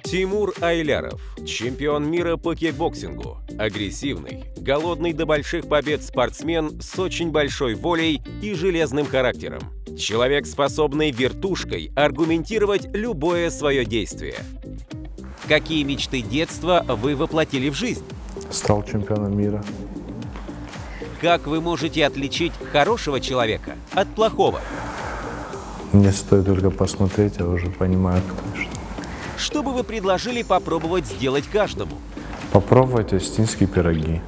Тимур Айляров, чемпион мира по кикбоксингу, агрессивный, голодный до больших побед спортсмен с очень большой волей и железным характером. Человек, способный вертушкой аргументировать любое свое действие. Какие мечты детства вы воплотили в жизнь? Стал чемпионом мира. Как вы можете отличить хорошего человека от плохого? Мне стоит только посмотреть, я уже понимаю, кто и что. Что бы вы предложили попробовать сделать каждому? Попробовать остинские пироги.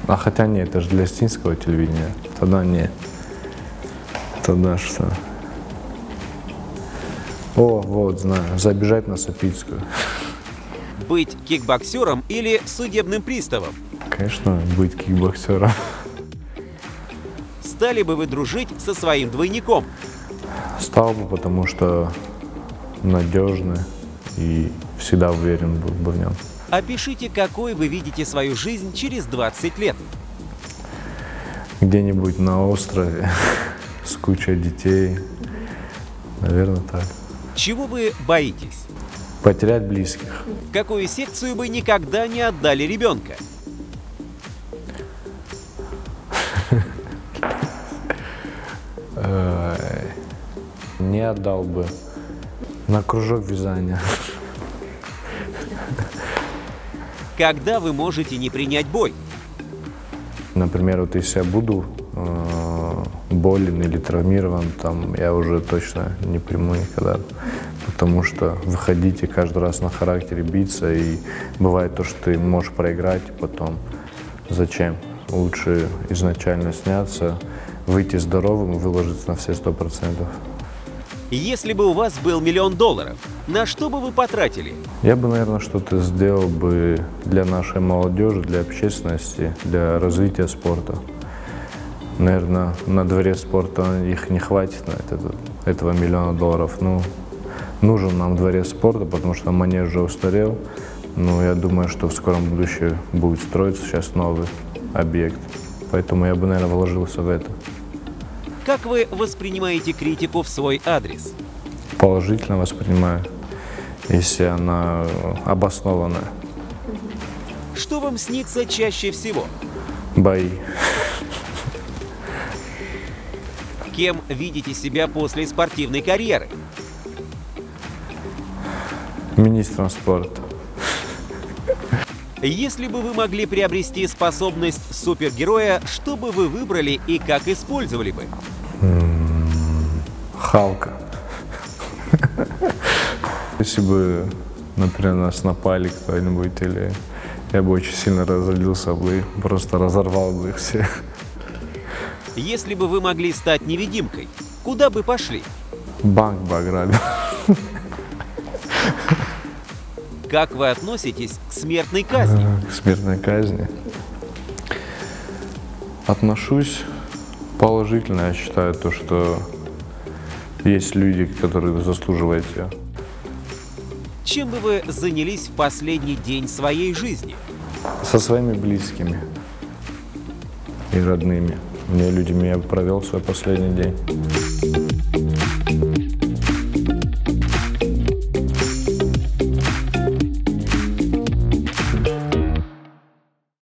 А хотя нет, это же для остинского телевидения. Тогда нет. Тогда что? О, вот, знаю. Забежать на Сапицкую. Быть кикбоксером или судебным приставом? Конечно, быть кикбоксером. Стали бы вы дружить со своим двойником? Стал бы, потому что надежный и всегда уверен был бы в нем. Опишите, какой вы видите свою жизнь через 20 лет. Где-нибудь на острове с кучей детей. Наверное, так. Чего вы боитесь? Потерять близких. В какую секцию бы никогда не отдали ребенка? Не отдал бы на кружок вязания. Когда вы можете не принять бой? Например, вот если я буду болен или травмирован, там я уже точно не приму никогда. Потому что выходить и каждый раз на характере биться, и бывает то, что ты можешь проиграть, потом зачем? Лучше изначально сняться, выйти здоровым и выложиться на все 100%. Если бы у вас был $1 000 000, на что бы вы потратили? Я бы, наверное, что-то сделал бы для нашей молодежи, для общественности, для развития спорта. Наверное, на дворе спорта их не хватит на этого $1 000 000. Ну, нужен нам дворец спорта, потому что манеж уже устарел. Но я думаю, что в скором будущем будет строиться сейчас новый объект. Поэтому я бы, наверное, вложился в это. Как вы воспринимаете критику в свой адрес? Положительно воспринимаю, если она обоснована. Что вам снится чаще всего? Бои. Кем видите себя после спортивной карьеры? Министром спорта. Если бы вы могли приобрести способность супергероя, что бы вы выбрали и как использовали бы? Халка. Если бы, например, нас напали кто-нибудь, или я бы очень сильно разозлился бы, просто разорвал бы их всех. Если бы вы могли стать невидимкой, куда бы пошли? Банк бы ограбил. Как вы относитесь к смертной казни? К смертной казни отношусь положительно. Я считаю, то, что есть люди, которые заслуживают ее. Чем бы вы занялись в последний день своей жизни? Со своими близкими и родными. Мне людьми я провел свой последний день.